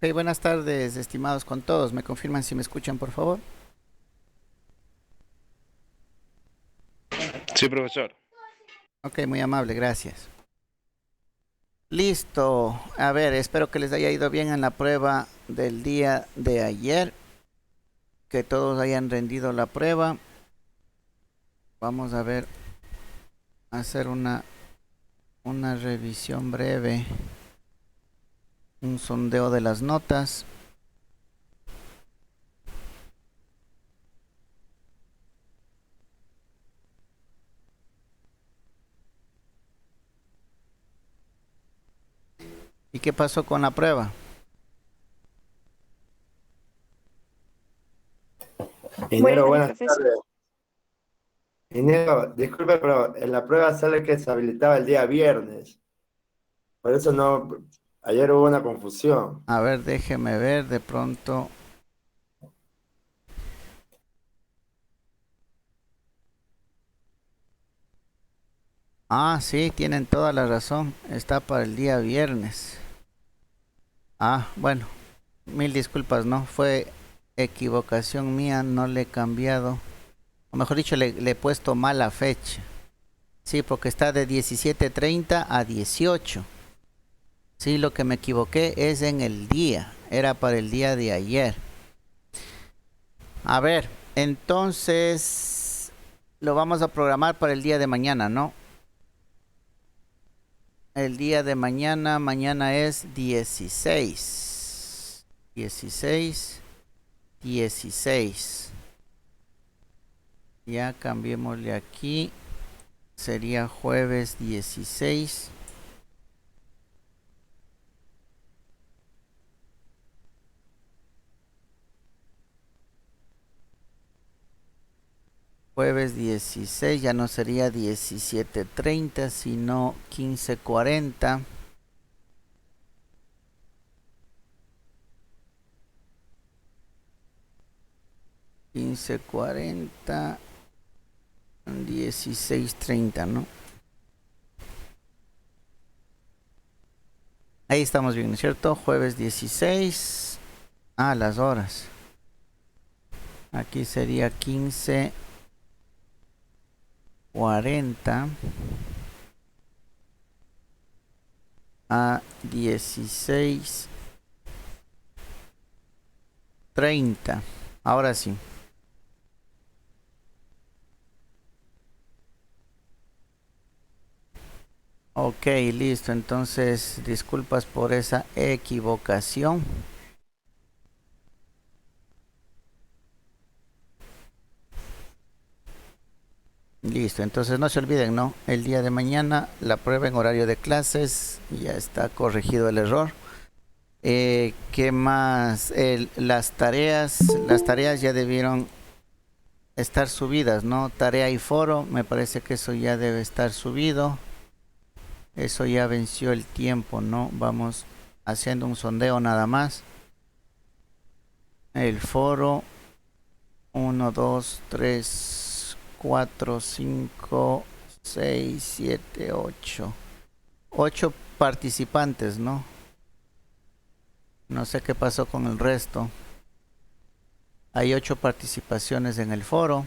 Ok, buenas tardes, estimados con todos. ¿Me confirman si me escuchan, por favor? Sí, profesor. Ok, muy amable, gracias. Listo. A ver, espero que les haya ido bien en la prueba del día de ayer, que todos hayan rendido la prueba. Vamos a ver, hacer una revisión breve, un sondeo de las notas. ¿Y qué pasó con la prueba? Ingeniero, Buenas, buenas profesor. tardes. Ingeniero, disculpe, pero en la prueba sale que se habilitaba el día viernes. Por eso no, ayer hubo una confusión. A ver, déjeme ver de pronto. Ah, sí, tienen toda la razón. Está para el día viernes. Ah, bueno, mil disculpas, ¿no? Fue equivocación mía, no le he cambiado. O mejor dicho, le he puesto mala fecha. Sí, porque está de 17:30 a 18. Sí, lo que me equivoqué es en el día. Era para el día de ayer. A ver, entonces lo vamos a programar para el día de mañana, ¿no? El día de mañana, mañana es 16. 16, 16. Ya cambiémosle aquí. Sería jueves 16. Jueves 16 ya no sería 17:30, sino 15:40. 15:40, 16:30, ¿no? Ahí estamos bien, ¿no es cierto? Jueves 16. Ah, las horas. Aquí sería 15:40 a 16:30. Ahora sí. Ok, listo. Entonces, disculpas por esa equivocación. Listo, entonces no se olviden, ¿no? El día de mañana la prueba en horario de clases, ya está corregido el error. ¿Qué más? Las tareas ya debieron estar subidas, ¿no? Tarea y foro, me parece que eso ya debe estar subido. Eso ya venció el tiempo, ¿no? Vamos haciendo un sondeo nada más. El foro, 1, 2, 3, 4, 5, 6, 7, 8. 8 participantes, ¿no? No sé qué pasó con el resto. Hay 8 participaciones en el foro.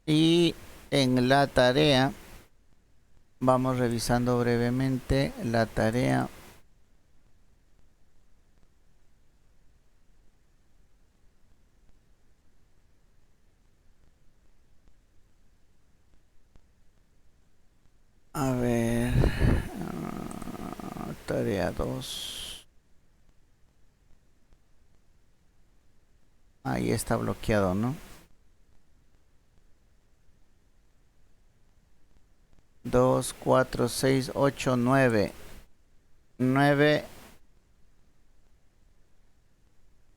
Y en la tarea, vamos revisando brevemente la tarea. A ver, tarea 2. Ahí está bloqueado, ¿no? 2, 4, 6, 8, 9. 9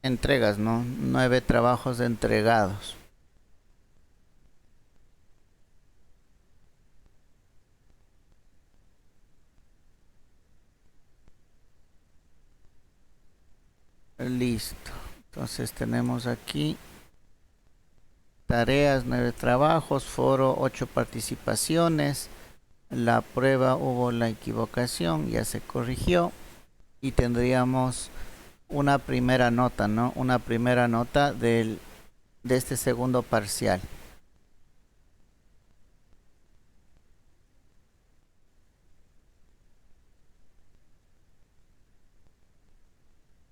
entregas, ¿no? 9 trabajos entregados. Listo. Entonces tenemos aquí tareas, 9 trabajos, foro, 8 participaciones. la prueba hubo la equivocación, ya se corrigió y tendríamos una primera nota, ¿no? Una primera nota de este segundo parcial.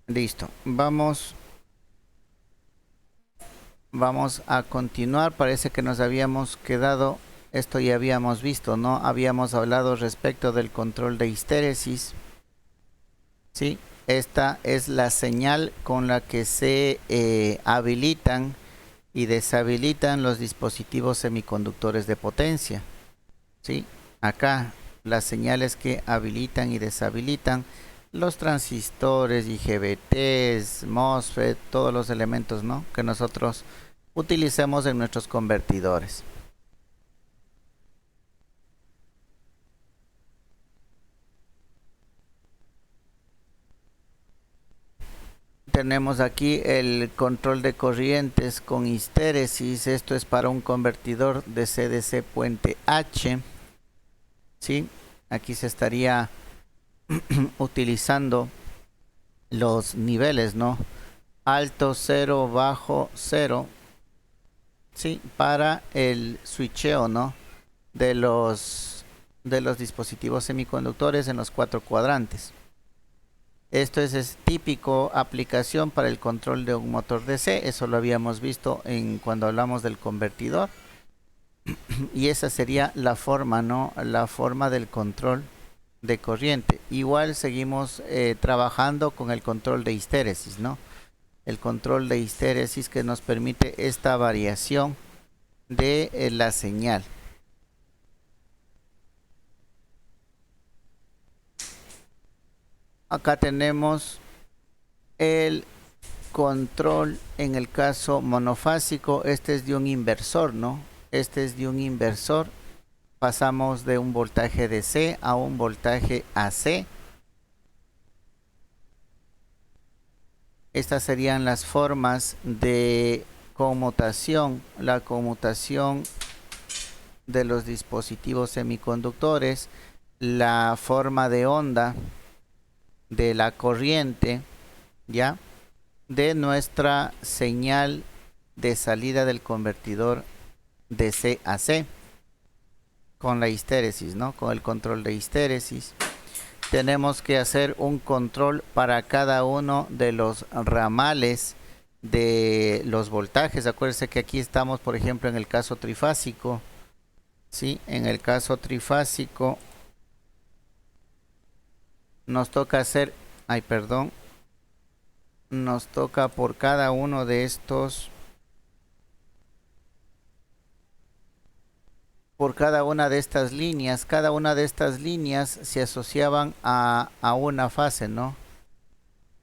Listo, vamos a continuar. Parece que nos habíamos quedado, esto ya habíamos visto, ¿no? Habíamos hablado respecto del control de histéresis. ¿Sí? Esta es la señal con la que se habilitan y deshabilitan los dispositivos semiconductores de potencia. ¿Sí? Acá las señales que habilitan y deshabilitan los transistores, IGBTs, MOSFET, todos los elementos, ¿no?, que nosotros utilicemos en nuestros convertidores. Tenemos aquí el control de corrientes con histéresis. Esto es para un convertidor de CDC puente H. ¿Sí? Aquí se estaría utilizando los niveles, ¿no? Alto 0, bajo 0. ¿Sí? Para el switcheo, ¿no?, de los dispositivos semiconductores en los 4 cuadrantes. Esto es típico aplicación para el control de un motor DC. Eso lo habíamos visto cuando hablamos del convertidor. Y esa sería la forma, ¿no? La forma del control de corriente. Igual seguimos trabajando con el control de histéresis, ¿no? El control de histéresis que nos permite esta variación de la señal. Acá tenemos el control en el caso monofásico. Este es de un inversor, ¿no? Este es de un inversor. Pasamos de un voltaje DC a un voltaje AC. Estas serían las formas de conmutación. La conmutación de los dispositivos semiconductores. La forma de onda de la corriente, ya, de nuestra señal de salida del convertidor DC a AC con la histéresis, ¿no? Con el control de histéresis. Tenemos que hacer un control para cada uno de los ramales de los voltajes. Acuérdense que aquí estamos, por ejemplo, en el caso trifásico. ¿Sí? En el caso trifásico nos toca hacer, nos toca por cada uno de estos, por cada una de estas líneas. Cada una de estas líneas se asociaban a una fase, ¿no?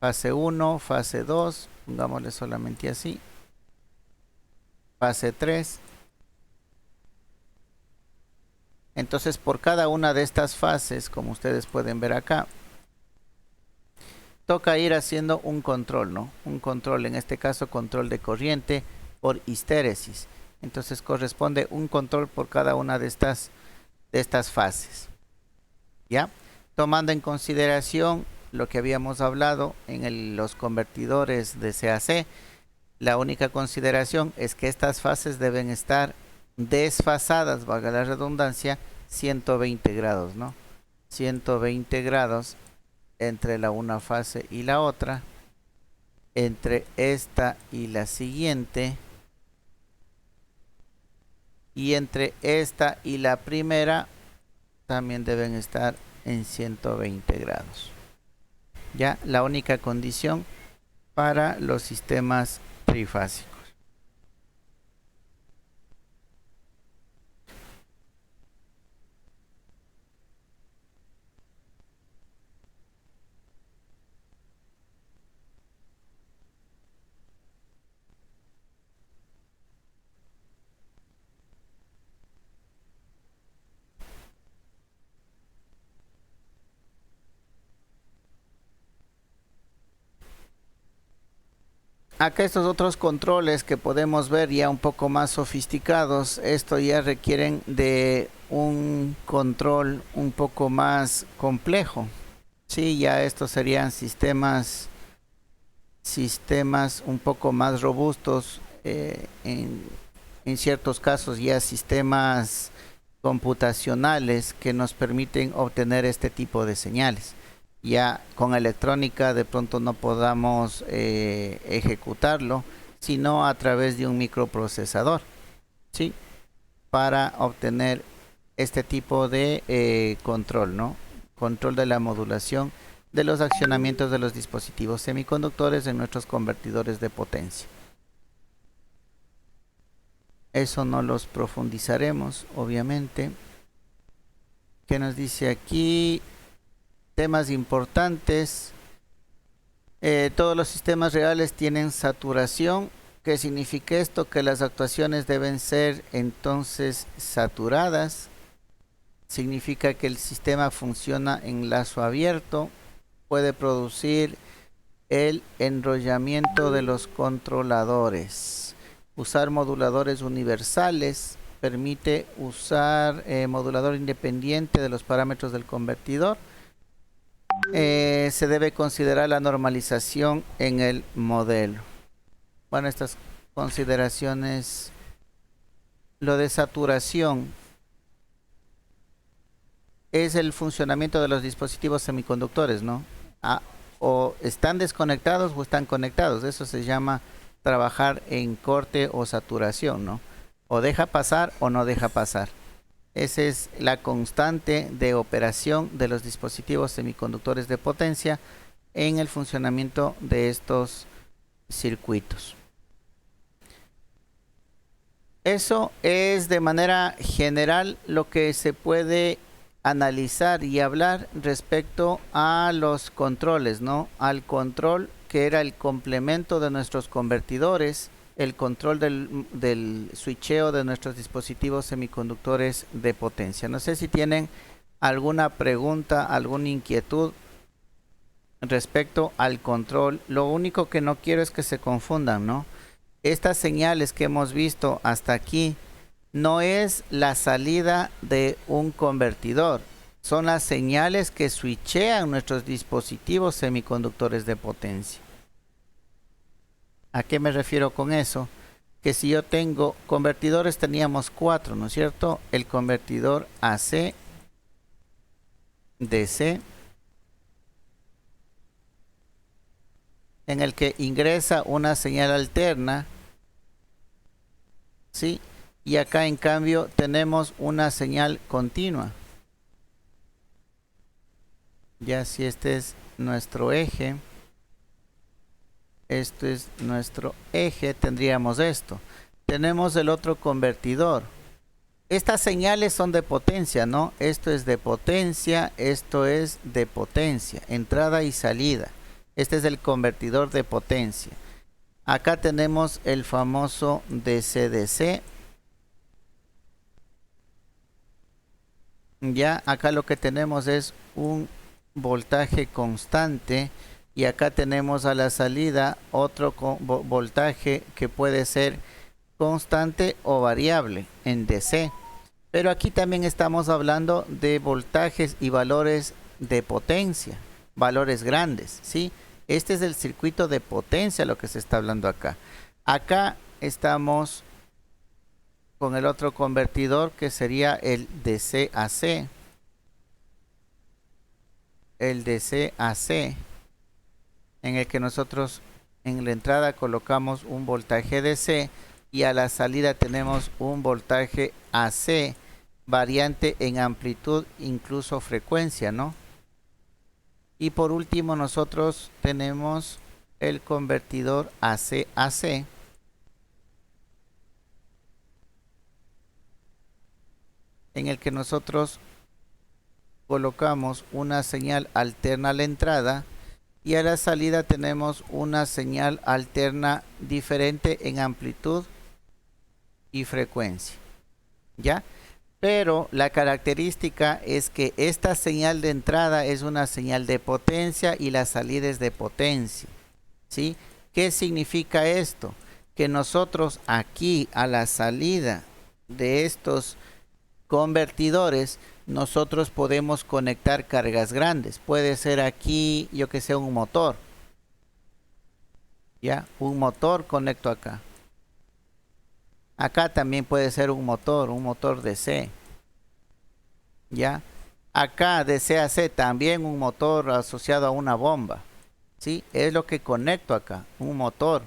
Fase 1, fase 2, pongámosle solamente así. Fase 3. Entonces, por cada una de estas fases, como ustedes pueden ver acá, toca ir haciendo un control, ¿no? Un control, en este caso control de corriente por histéresis. Entonces corresponde un control por cada una de estas fases. ¿Ya? Tomando en consideración lo que habíamos hablado en los convertidores de CAC, la única consideración es que estas fases deben estar desfasadas, valga la redundancia, 120 grados, ¿no? 120 grados entre la una fase y la otra, entre esta y la siguiente, y entre esta y la primera también deben estar en 120 grados. Ya, la única condición para los sistemas trifásicos. Acá estos otros controles que podemos ver ya un poco más sofisticados, esto ya requieren de un control un poco más complejo. Sí, ya estos serían sistemas un poco más robustos, en ciertos casos ya sistemas computacionales que nos permiten obtener este tipo de señales. Ya con electrónica de pronto no podamos ejecutarlo, sino a través de un microprocesador, ¿sí? Para obtener este tipo de control, ¿no? Control de la modulación de los accionamientos de los dispositivos semiconductores en nuestros convertidores de potencia. Eso no los profundizaremos, obviamente. ¿Qué nos dice aquí? Temas importantes. Todos los sistemas reales tienen saturación. ¿Qué significa esto? Que las actuaciones deben ser entonces saturadas. Significa que el sistema funciona en lazo abierto. Puede producir el enrollamiento de los controladores. Usar moduladores universales permite usar modulador independiente de los parámetros del convertidor. Se debe considerar la normalización en el modelo. Bueno, estas consideraciones, lo de saturación es el funcionamiento de los dispositivos semiconductores, ¿no? O están desconectados o están conectados. Eso se llama trabajar en corte o saturación, ¿no? O deja pasar o no deja pasar. Esa es la constante de operación de los dispositivos semiconductores de potencia en el funcionamiento de estos circuitos. Eso es de manera general lo que se puede analizar y hablar respecto a los controles, ¿no? Al control que era el complemento de nuestros convertidores, el control del switcheo de nuestros dispositivos semiconductores de potencia. No sé si tienen alguna pregunta, alguna inquietud respecto al control. Lo único que no quiero es que se confundan, ¿no? Estas señales que hemos visto hasta aquí no es la salida de un convertidor, son las señales que switchean nuestros dispositivos semiconductores de potencia. ¿A qué me refiero con eso? Que si yo tengo convertidores, teníamos 4, ¿no es cierto? El convertidor AC, DC, en el que ingresa una señal alterna, ¿sí? Y acá en cambio tenemos una señal continua. Ya si este es nuestro eje, esto es nuestro eje, tendríamos esto. Tenemos el otro convertidor. Estas señales son de potencia, ¿no? Esto es de potencia, esto es de potencia, entrada y salida. Este es el convertidor de potencia. Acá tenemos el famoso DC-DC. Ya acá lo que tenemos es un voltaje constante y acá tenemos a la salida otro voltaje que puede ser constante o variable en DC. Pero aquí también estamos hablando de voltajes y valores de potencia, valores grandes, ¿sí? Este es el circuito de potencia lo que se está hablando acá. Acá estamos con el otro convertidor que sería el DC-AC. El DC-AC, en el que nosotros en la entrada colocamos un voltaje DC y a la salida tenemos un voltaje AC variante en amplitud, incluso frecuencia, ¿no? Y por último nosotros tenemos el convertidor AC-AC, en el que nosotros colocamos una señal alterna a la entrada y a la salida tenemos una señal alterna diferente en amplitud y frecuencia, ¿ya? Pero la característica es que esta señal de entrada es una señal de potencia y la salida es de potencia, ¿sí? ¿Qué significa esto? Que nosotros aquí a la salida de estos convertidores, nosotros podemos conectar cargas grandes. Puede ser aquí, yo que sé, un motor. ¿Ya? Un motor conecto acá. Acá también puede ser un motor DC. ¿Ya? Acá DC a AC también un motor asociado a una bomba. ¿Sí? Es lo que conecto acá, un motor.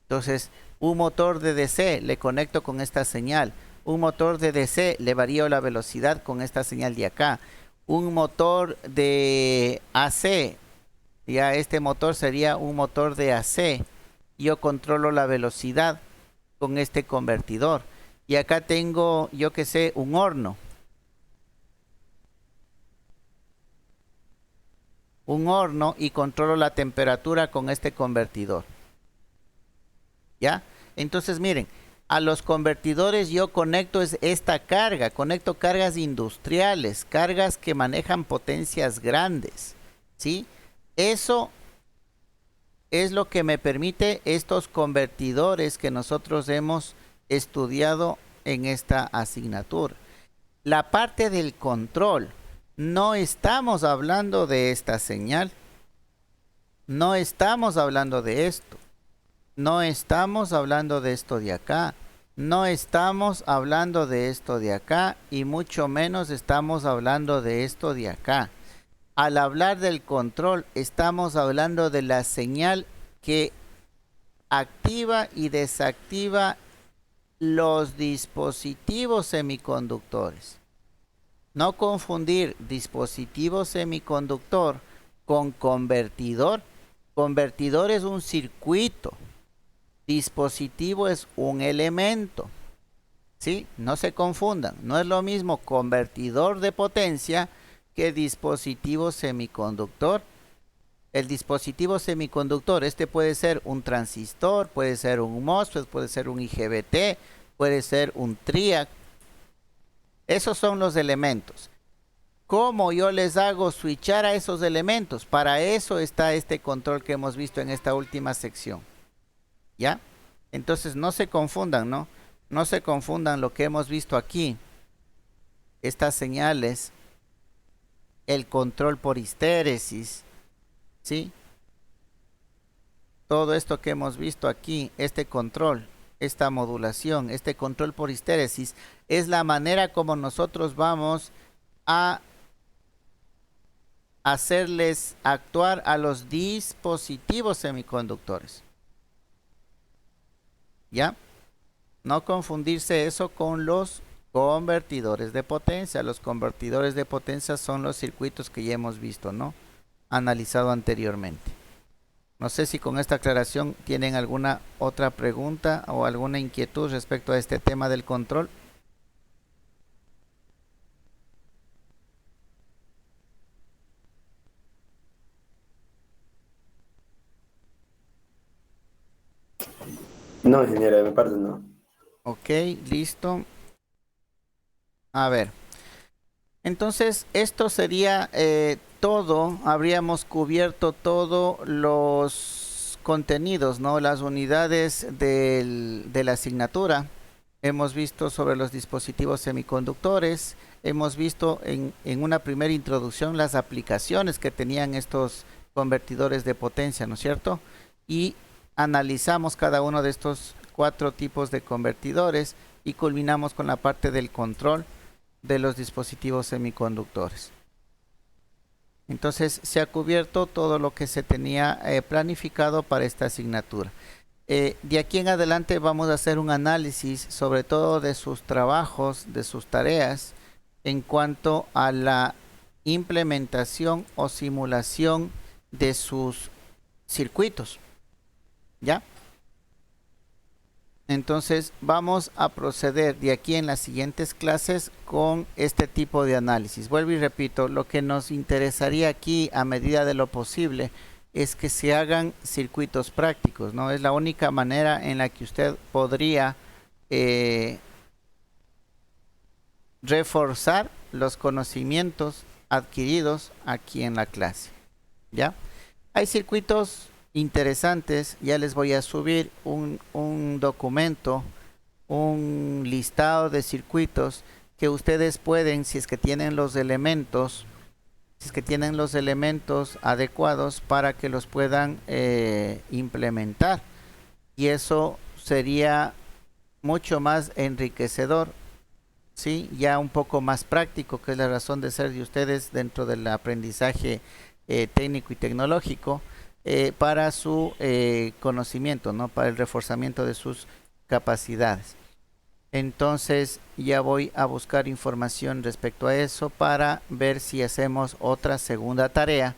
Entonces, un motor de DC le conecto con esta señal. Un motor de DC le varío la velocidad con esta señal de acá. Un motor de AC, ya este motor sería un motor de AC. Yo controlo la velocidad con este convertidor. Y acá tengo, yo que sé, un horno. Un horno y controlo la temperatura con este convertidor. ¿Ya? Entonces miren, a los convertidores yo conecto esta carga, conecto cargas industriales, cargas que manejan potencias grandes, ¿sí? Eso es lo que me permite estos convertidores que nosotros hemos estudiado en esta asignatura. La parte del control, no estamos hablando de esta señal, no estamos hablando de esto. No estamos hablando de esto de acá, no estamos hablando de esto de acá y mucho menos estamos hablando de esto de acá. Al hablar del control estamos hablando de la señal que activa y desactiva los dispositivos semiconductores. No confundir dispositivo semiconductor con convertidor. Convertidor es un circuito. Dispositivo es un elemento, ¿sí? No se confundan, no es lo mismo convertidor de potencia que dispositivo semiconductor. El dispositivo semiconductor, este puede ser un transistor, puede ser un MOSFET, puede ser un IGBT, puede ser un TRIAC. Esos son los elementos. ¿Cómo yo les hago switchar a esos elementos? Para eso está este control que hemos visto en esta última sección. ¿Ya? Entonces no se confundan, ¿no? No se confundan lo que hemos visto aquí. Estas señales, el control por histéresis, ¿sí? Todo esto que hemos visto aquí, este control, esta modulación, este control por histéresis, es la manera como nosotros vamos a hacerles actuar a los dispositivos semiconductores. ¿Ya? No confundirse eso con los convertidores de potencia. Los convertidores de potencia son los circuitos que ya hemos visto, ¿no? Analizado anteriormente. No sé si con esta aclaración tienen alguna otra pregunta o alguna inquietud respecto a este tema del control. No, ingeniero, de mi parte no. Ok, listo. A ver. Entonces, esto sería todo. Habríamos cubierto todos los contenidos, ¿no? Las unidades de la asignatura. Hemos visto sobre los dispositivos semiconductores. Hemos visto en una primera introducción las aplicaciones que tenían estos convertidores de potencia, ¿no es cierto? Y analizamos cada uno de estos 4 tipos de convertidores y culminamos con la parte del control de los dispositivos semiconductores. Entonces se ha cubierto todo lo que se tenía planificado para esta asignatura. De aquí en adelante vamos a hacer un análisis sobre todo de sus trabajos, de sus tareas en cuanto a la implementación o simulación de sus circuitos. ¿Ya? Entonces vamos a proceder de aquí en las siguientes clases con este tipo de análisis. Vuelvo y repito, lo que nos interesaría aquí a medida de lo posible es que se hagan circuitos prácticos, ¿no? Es la única manera en la que usted podría reforzar los conocimientos adquiridos aquí en la clase. ¿Ya? Hay circuitos interesantes, ya les voy a subir un documento, un listado de circuitos que ustedes pueden, si es que tienen los elementos, si es que tienen los elementos adecuados para que los puedan implementar. Y eso sería mucho más enriquecedor, ¿sí? Ya un poco más práctico, que es la razón de ser de ustedes dentro del aprendizaje técnico y tecnológico, para su conocimiento, ¿no? Para el reforzamiento de sus capacidades. Entonces ya voy a buscar información respecto a eso para ver si hacemos otra segunda tarea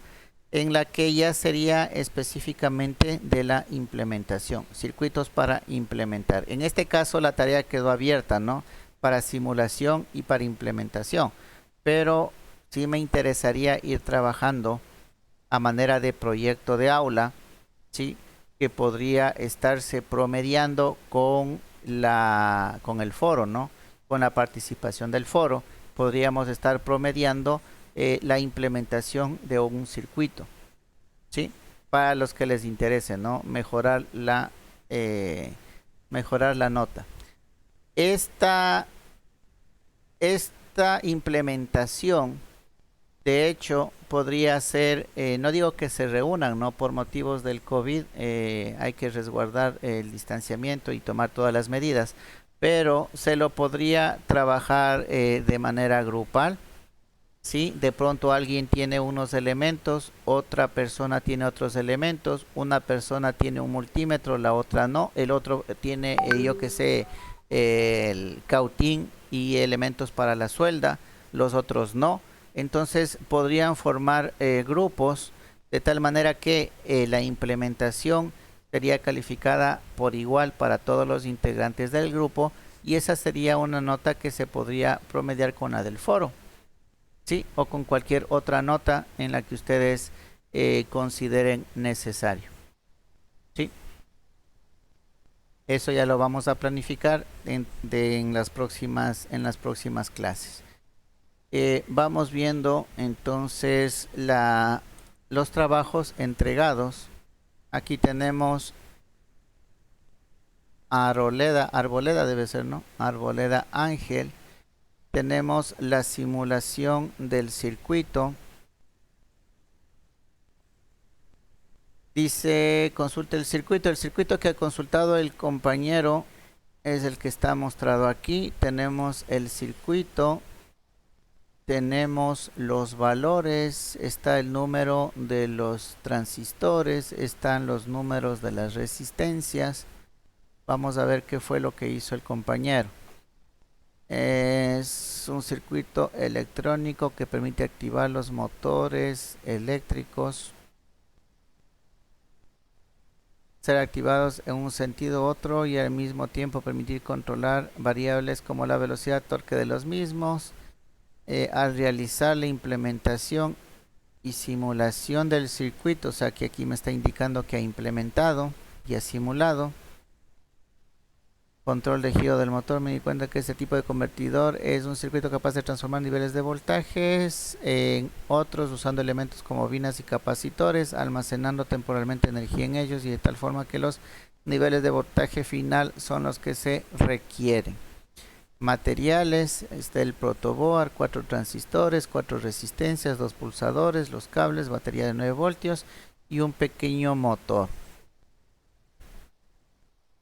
en la que ya sería específicamente de la implementación, circuitos para implementar. En este caso la tarea quedó abierta, ¿no? Para simulación y para implementación, pero sí me interesaría ir trabajando a manera de proyecto de aula, ¿sí? Que podría estarse promediando con el foro, ¿no? Con la participación del foro, podríamos estar promediando la implementación de un circuito, ¿sí? Para los que les interese, ¿no? Mejorar la nota. Esta implementación, de hecho, podría ser, no digo que se reúnan, ¿no? Por motivos del COVID, hay que resguardar el distanciamiento y tomar todas las medidas, pero se lo podría trabajar de manera grupal, ¿sí? De pronto alguien tiene unos elementos, otra persona tiene otros elementos, una persona tiene un multímetro, la otra no, el otro tiene, yo que sé, el cautín y elementos para la suelda, los otros no. Entonces podrían formar grupos de tal manera que la implementación sería calificada por igual para todos los integrantes del grupo, y esa sería una nota que se podría promediar con la del foro, ¿sí? O con cualquier otra nota en la que ustedes consideren necesario, ¿sí? Eso ya lo vamos a planificar en las próximas clases. Vamos viendo entonces los trabajos entregados. Aquí tenemos Arboleda debe ser, ¿no? Arboleda Ángel. Tenemos la simulación del circuito. Dice, consulte el circuito. El circuito que ha consultado el compañero es el que está mostrado aquí. Tenemos el circuito. Tenemos los valores, está el número de los transistores, están los números de las resistencias. Vamos a ver qué fue lo que hizo el compañero. Es un circuito electrónico que permite activar los motores eléctricos, ser activados en un sentido u otro, y al mismo tiempo permitir controlar variables como la velocidad, torque de los mismos. Al realizar la implementación y simulación del circuito, o sea que aquí me está indicando que ha implementado y ha simulado. Control de giro del motor, me di cuenta que este tipo de convertidor es un circuito capaz de transformar niveles de voltajes en otros usando elementos como bobinas y capacitores, almacenando temporalmente energía en ellos y de tal forma que los niveles de voltaje final son los que se requieren. Materiales, está el protoboard, 4 transistores, 4 resistencias, 2 pulsadores, los cables, batería de 9 voltios y un pequeño motor.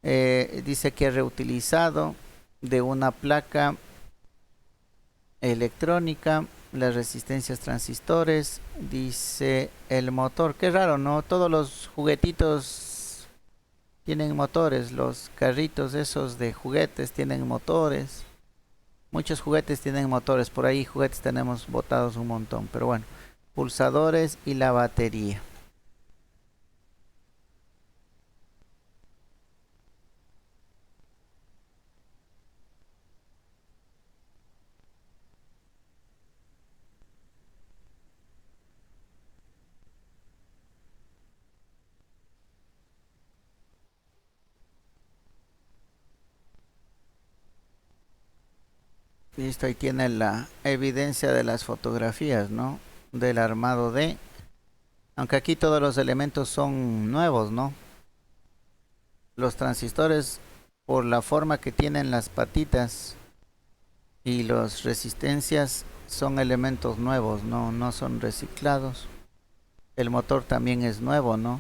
Dice que ha reutilizado de una placa electrónica las resistencias transistores. Dice el motor, qué raro, ¿no? Todos los juguetitos tienen motores, los carritos esos de juguetes tienen motores. Muchos juguetes tienen motores, por ahí juguetes tenemos botados un montón, pero bueno, pulsadores y la batería. Listo, ahí tiene la evidencia de las fotografías, ¿no? Del armado de... Aunque aquí todos los elementos son nuevos, ¿no? Los transistores, por la forma que tienen las patitas, Y las resistencias son elementos nuevos, no son reciclados. El motor también es nuevo, ¿no?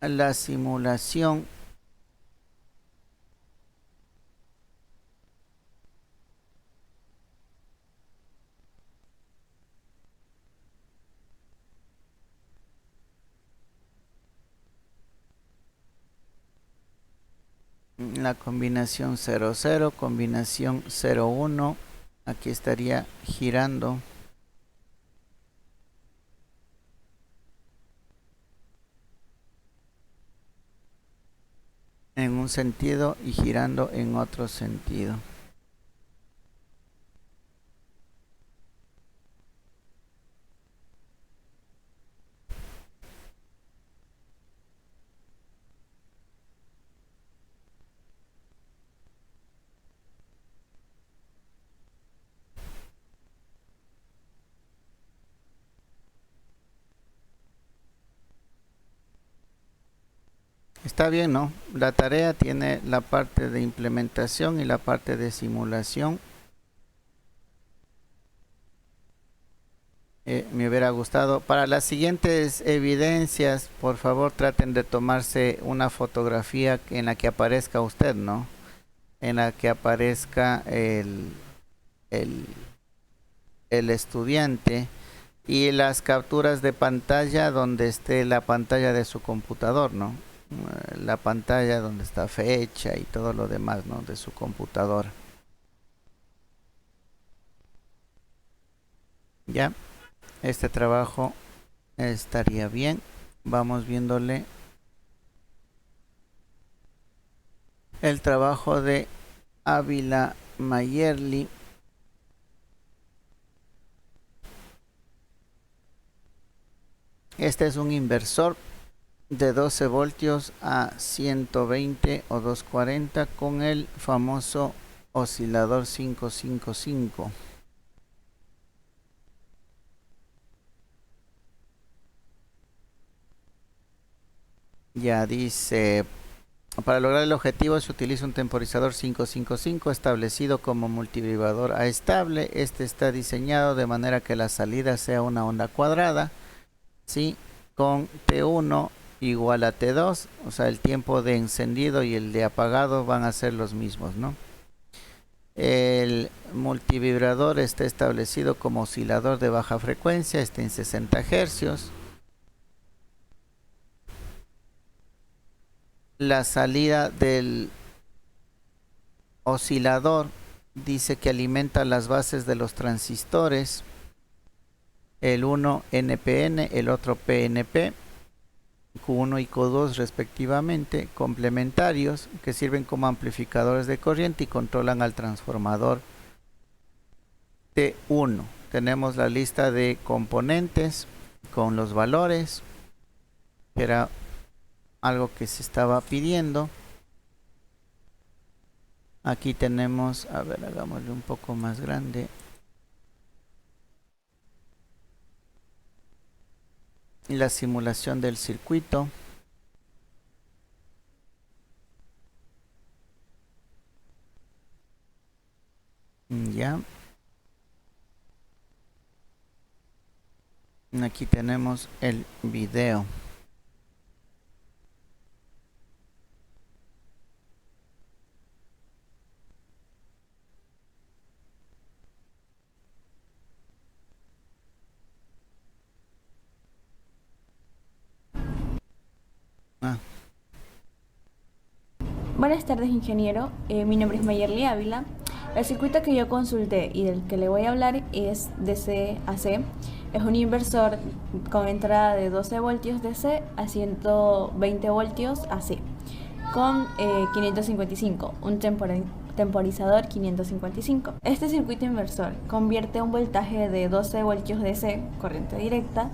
La simulación la combinación 00, combinación 01, aquí estaría girando en un sentido y girando en otro sentido. Está bien, ¿no? La tarea tiene la parte de implementación y la parte de simulación. Me hubiera gustado. Para las siguientes evidencias, por favor, traten de tomarse una fotografía en la que aparezca usted, ¿no? En la que aparezca el, el estudiante y las capturas de pantalla donde esté la pantalla de su computador, ¿no? La pantalla donde está fecha y todo lo demás, ¿no? De su computadora. Ya, este trabajo estaría bien. Vamos viéndole el trabajo de Ávila Mayerly. Este es un inversor de 12 voltios a 120 o 240 con el famoso oscilador 555. Ya dice, para lograr el objetivo se utiliza un temporizador 555 establecido como multivibrador A estable. Este está diseñado de manera que la salida sea una onda cuadrada, ¿sí? Con T1 igual a T2, o sea, el tiempo de encendido y el de apagado van a ser los mismos, ¿no? El multivibrador está establecido como oscilador de baja frecuencia, está en 60 Hz. La salida del oscilador dice que alimenta las bases de los transistores, el uno NPN, el otro PNP, Q1 y Q2 respectivamente, complementarios que sirven como amplificadores de corriente y controlan al transformador T1. Tenemos la lista de componentes con los valores, que era algo que se estaba pidiendo. Aquí tenemos, a ver, hagámosle un poco más grande. La simulación del circuito. Ya. Aquí tenemos el video. Buenas tardes, ingeniero. Mi nombre es Mayerly Ávila. El circuito que yo consulté y del que le voy a hablar es DC AC. Es un inversor con entrada de 12 voltios DC a 120 voltios AC con 555, un temporizador 555. Este circuito inversor convierte un voltaje de 12 voltios DC, corriente directa,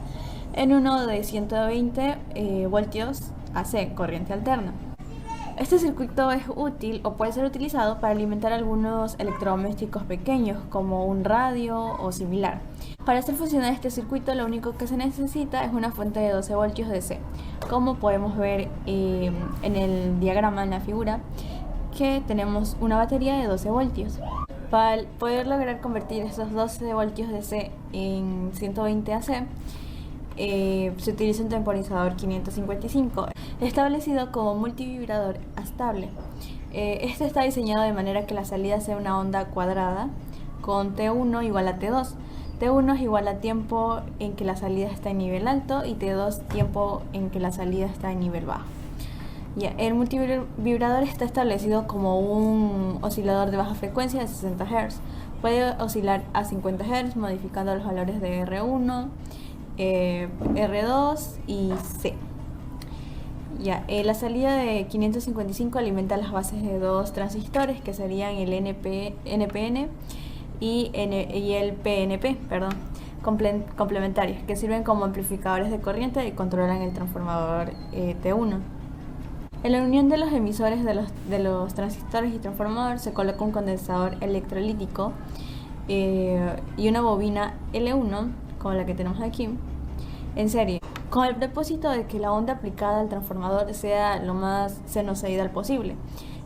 en uno de 120 voltios AC, corriente alterna. Este circuito es útil o puede ser utilizado para alimentar algunos electrodomésticos pequeños como un radio o similar. Para hacer funcionar este circuito, lo único que se necesita es una fuente de 12 voltios DC. Como podemos ver en el diagrama, en la figura, que tenemos una batería de 12 voltios. Para poder lograr convertir esos 12 voltios DC en 120 AC, se utiliza un temporizador 555, establecido como multivibrador estable. Este está diseñado de manera que la salida sea una onda cuadrada con T1 igual a T2. T1 es igual a tiempo en que la salida está en nivel alto y T2 tiempo en que la salida está en nivel bajo. Ya, el multivibrador está establecido como un oscilador de baja frecuencia de 60 Hz. Puede oscilar a 50 Hz modificando los valores de R1, R2 y C. Ya, la salida de 555 alimenta las bases de dos transistores que serían el NPN y el PNP, complementarios, que sirven como amplificadores de corriente y controlan el transformador T1. En la unión de los emisores de los transistores y transformador se coloca un condensador electrolítico y una bobina L1, como la que tenemos aquí, en serie, con el propósito de que la onda aplicada al transformador sea lo más sinusoidal posible.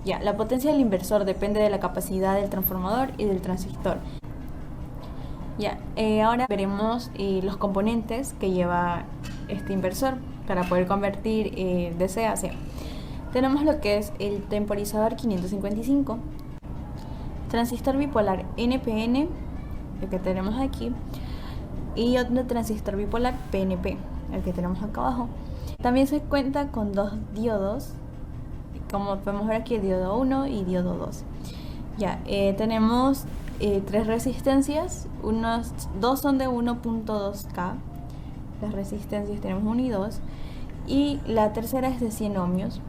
Ya, la potencia del inversor depende de la capacidad del transformador y del transistor. Ya, ahora veremos los componentes que lleva este inversor para poder convertir DC a AC. Tenemos lo que es el temporizador 555, transistor bipolar NPN, el que tenemos aquí, y otro transistor bipolar PNP, el que tenemos acá abajo. También se cuenta con dos diodos, como podemos ver aquí, el diodo 1 y diodo 2. Ya, tenemos tres resistencias, dos son de 1.2K, las resistencias tenemos 1 y 2, y la tercera es de 100 ohmios,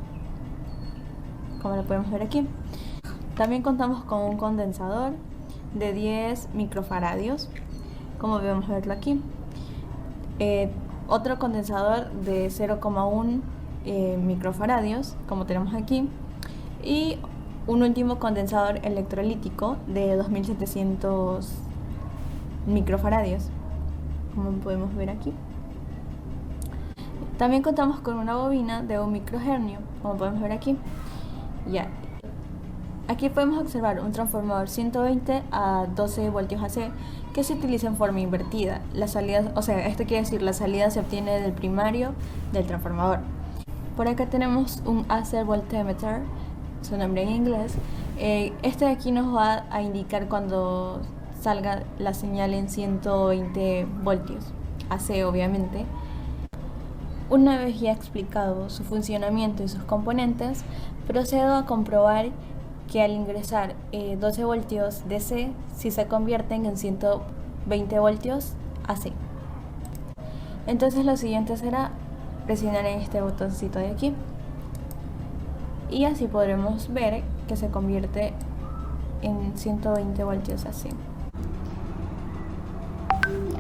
como lo podemos ver aquí. También contamos con un condensador de 10 microfaradios, como podemos verlo aquí. Otro condensador de 0,1 microfaradios, como tenemos aquí, y un último condensador electrolítico de 2700 microfaradios, como podemos ver aquí. También contamos con una bobina de 1 microhernio, como podemos ver aquí. Ya, aquí podemos observar un transformador 120 a 12 voltios AC que se utiliza en forma invertida. La salida, o sea, esto quiere decir la salida se obtiene del primario del transformador. Por acá tenemos un AC voltmeter, su nombre en inglés. Este de aquí nos va a indicar cuando salga la señal en 120 voltios, AC obviamente. Una vez ya explicado su funcionamiento y sus componentes, procedo a comprobar que al ingresar 12 voltios DC, si se convierten en 120 voltios AC. Entonces lo siguiente será presionar en este botoncito de aquí y así podremos ver que se convierte en 120 voltios AC.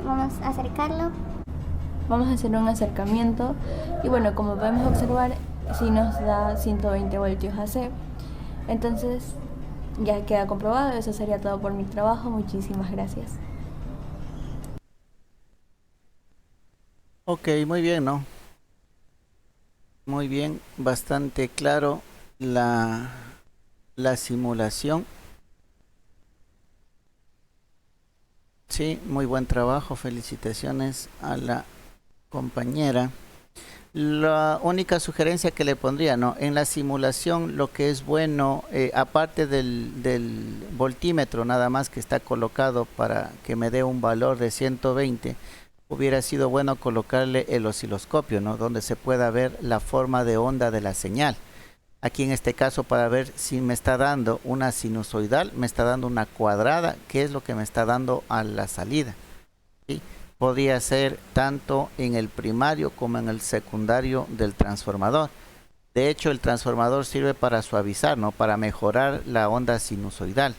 Vamos a acercarlo. Vamos a hacer un acercamiento y bueno, como podemos observar, si nos da 120 voltios AC. Entonces ya queda comprobado. Eso sería todo por mi trabajo. Muchísimas gracias. Ok, muy bien, ¿no? Muy bien, bastante claro la simulación. Sí, muy buen trabajo. Felicitaciones a la compañera. La única sugerencia que le pondría, ¿no? En la simulación lo que es bueno, aparte del voltímetro nada más que está colocado para que me dé un valor de 120, hubiera sido bueno colocarle el osciloscopio, ¿no? Donde se pueda ver la forma de onda de la señal. Aquí en este caso para ver si me está dando una sinusoidal, me está dando una cuadrada, qué es lo que me está dando a la salida, ¿sí? Podría ser tanto en el primario como en el secundario del transformador. De hecho, el transformador sirve para suavizar, ¿no? Para mejorar la onda sinusoidal.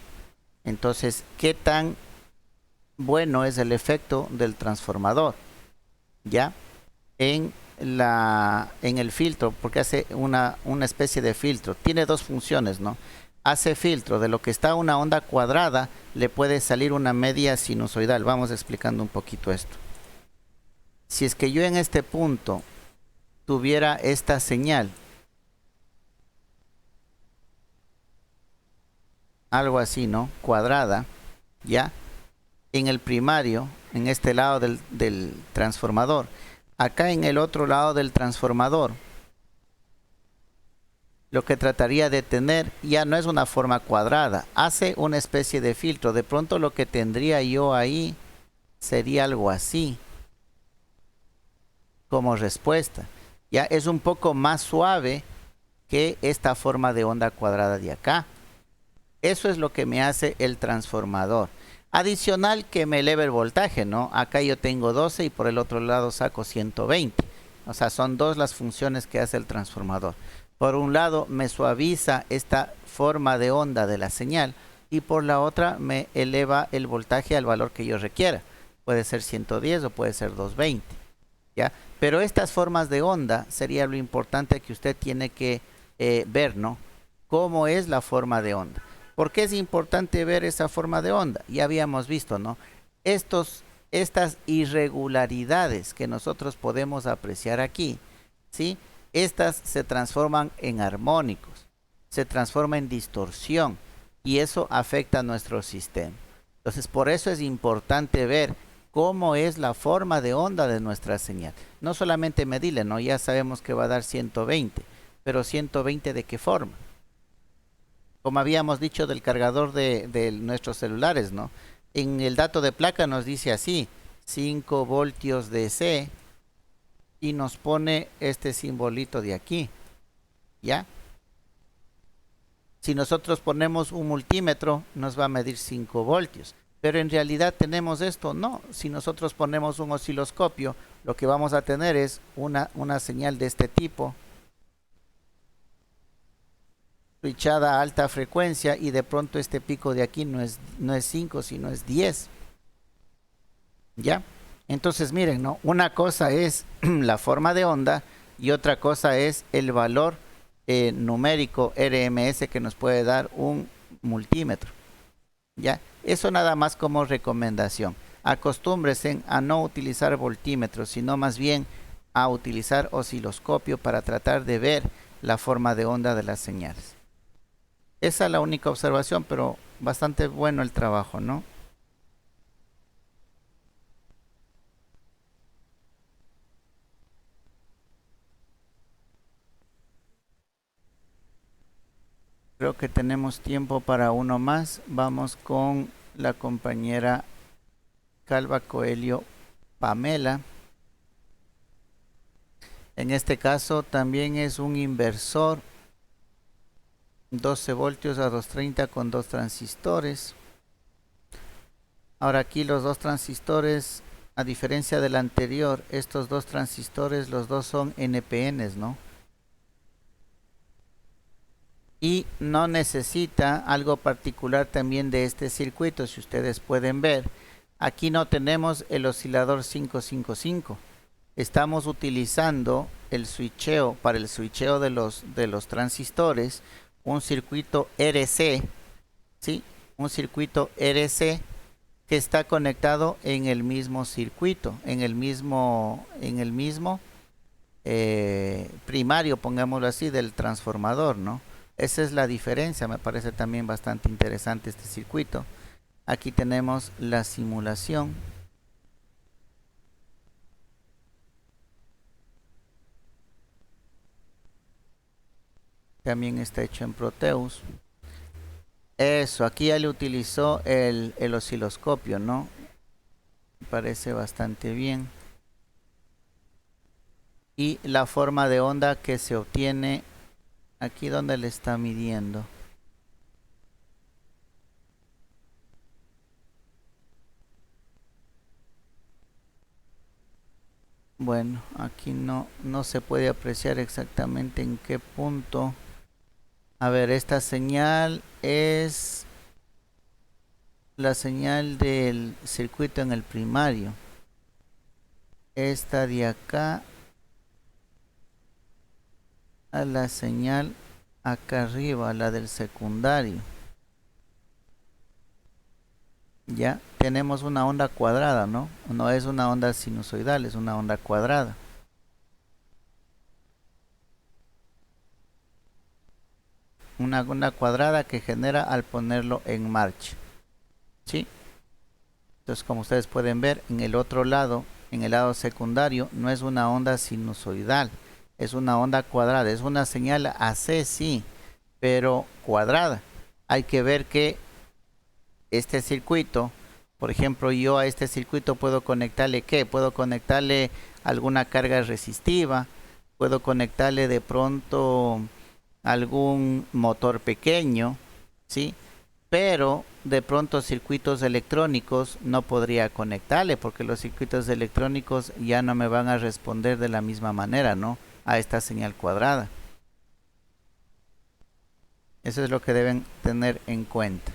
Entonces, ¿qué tan bueno es el efecto del transformador? ¿Ya? En el filtro, porque hace una especie de filtro. Tiene dos funciones, ¿no? hace filtro de lo que está una onda cuadrada, le puede salir una media sinusoidal. Vamos explicando un poquito esto. Si es que yo en este punto tuviera esta señal, algo así, ¿no? Cuadrada, ¿ya? En el primario, en este lado del transformador. Acá en el otro lado del transformador, lo que trataría de tener ya no es una forma cuadrada, hace una especie de filtro. De pronto lo que tendría yo ahí sería algo así, como respuesta. Ya es un poco más suave que esta forma de onda cuadrada de acá. Eso es lo que me hace el transformador. Adicional que me eleve el voltaje, ¿no? Acá yo tengo 12 y por el otro lado saco 120. O sea, son dos las funciones que hace el transformador. Por un lado me suaviza esta forma de onda de la señal y por la otra me eleva el voltaje al valor que yo requiera. Puede ser 110 o puede ser 220, ¿ya? Pero estas formas de onda sería lo importante que usted tiene que ver, ¿no? ¿Cómo es la forma de onda? ¿Por qué es importante ver esa forma de onda? Ya habíamos visto, ¿no? Estas irregularidades que nosotros podemos apreciar aquí, ¿sí? Estas se transforman en armónicos, se transforma en distorsión y eso afecta a nuestro sistema. Entonces, por eso es importante ver cómo es la forma de onda de nuestra señal. No solamente medirle, ¿no? Ya sabemos que va a dar 120, pero 120 ¿de qué forma? Como habíamos dicho del cargador de nuestros celulares, ¿no? En el dato de placa nos dice así, 5 voltios DC y nos pone este simbolito de aquí, ¿ya? Si nosotros ponemos un multímetro, nos va a medir 5 voltios. Pero en realidad tenemos esto, no. Si nosotros ponemos un osciloscopio, lo que vamos a tener es una señal de este tipo, switchada a alta frecuencia y de pronto este pico de aquí no es 5 sino es 10, ¿ya? Entonces miren, ¿no? Una cosa es la forma de onda y otra cosa es el valor numérico RMS que nos puede dar un multímetro, ¿ya? Eso nada más como recomendación. Acostúmbrese a no utilizar voltímetros, sino más bien a utilizar osciloscopio para tratar de ver la forma de onda de las señales. Esa es la única observación, pero bastante bueno el trabajo, ¿no? Creo que tenemos tiempo para uno más. Vamos con la compañera Calva Coelho Pamela. En este caso también es un inversor 12 voltios a 230 con dos transistores. Ahora aquí los dos transistores, a diferencia del anterior, estos dos transistores, los dos son NPNs, ¿no? Y no necesita algo particular también de este circuito. Si ustedes pueden ver, aquí no tenemos el oscilador 555. Estamos utilizando el switcheo, para el switcheo de los transistores, un circuito RC, ¿sí? Un circuito RC que está conectado en el mismo circuito, en el mismo primario, pongámoslo así, del transformador, ¿no? Esa es la diferencia, me parece también bastante interesante este circuito. Aquí tenemos la simulación. También está hecho en Proteus. Eso, aquí ya le utilizó el osciloscopio, ¿no? Me parece bastante bien. Y la forma de onda que se obtiene aquí donde le está midiendo. Bueno, aquí no se puede apreciar exactamente en qué punto. A ver, esta señal es la señal del circuito en el primario. Esta de acá a la señal acá arriba, la del secundario. Ya tenemos una onda cuadrada, ¿no? No es una onda sinusoidal, es una onda cuadrada. Una onda cuadrada que genera al ponerlo en marcha. ¿Sí? Entonces, como ustedes pueden ver, en el otro lado, en el lado secundario, no es una onda sinusoidal, es una onda cuadrada, es una señal AC, sí, pero cuadrada. Hay que ver que este circuito, por ejemplo, yo a este circuito puedo conectarle ¿qué? Puedo conectarle alguna carga resistiva, puedo conectarle de pronto algún motor pequeño, ¿sí? Pero de pronto circuitos electrónicos no podría conectarle porque los circuitos electrónicos ya no me van a responder de la misma manera, ¿no? A esta señal cuadrada. Eso es lo que deben tener en cuenta.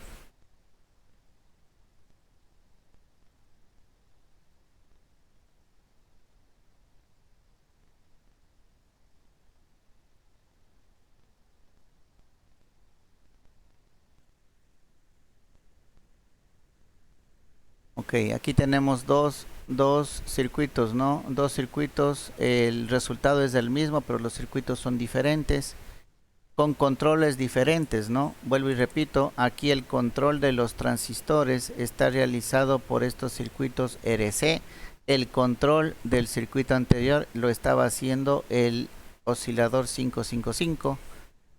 Ok, aquí tenemos dos circuitos, ¿no? Dos circuitos, el resultado es el mismo, pero los circuitos son diferentes, con controles diferentes, ¿no? Vuelvo y repito, aquí el control de los transistores está realizado por estos circuitos RC. El control del circuito anterior lo estaba haciendo el oscilador 555.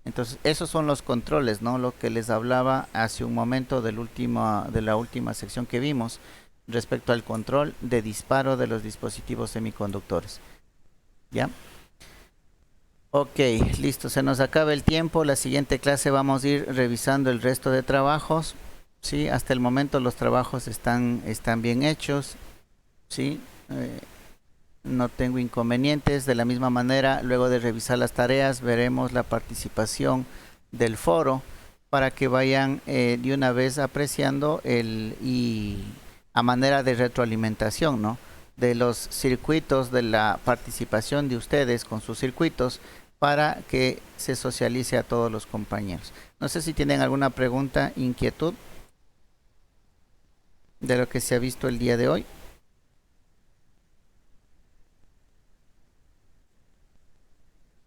Entonces, esos son los controles, ¿no? Lo que les hablaba hace un momento de la última sección que vimos respecto al control de disparo de los dispositivos semiconductores. ¿Ya? Ok, listo, se nos acaba el tiempo. La siguiente clase vamos a ir revisando el resto de trabajos. Sí, hasta el momento los trabajos están bien hechos. Sí, no tengo inconvenientes. De la misma manera, luego de revisar las tareas, veremos la participación del foro para que vayan de una vez apreciando y a manera de retroalimentación, ¿no? De los circuitos, de la participación de ustedes con sus circuitos para que se socialice a todos los compañeros. No sé si tienen alguna pregunta, inquietud de lo que se ha visto el día de hoy.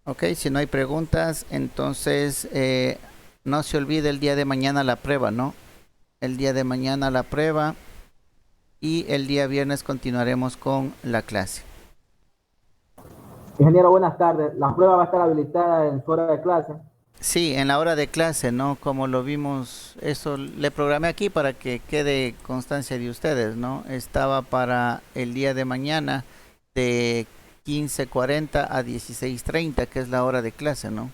Ok, si no hay preguntas, entonces no se olvide el día de mañana la prueba, ¿no? El día de mañana la prueba y el día viernes continuaremos con la clase. Ingeniero, buenas tardes. ¿La prueba va a estar habilitada en su hora de clase? Sí, en la hora de clase, ¿no? Como lo vimos, eso le programé aquí para que quede constancia de ustedes, ¿no? Estaba para el día de mañana de 15:40 a 16:30, que es la hora de clase, ¿no?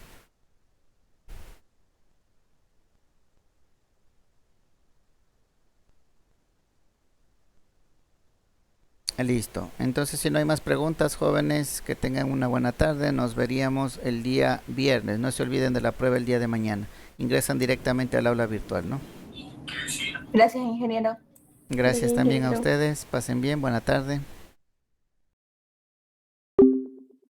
Listo. Entonces, si no hay más preguntas, jóvenes, que tengan una buena tarde. Nos veríamos el día viernes. No se olviden de la prueba el día de mañana. Ingresan directamente al aula virtual, ¿no? Gracias, ingeniero. Gracias también a ustedes. Pasen bien. Buena tarde.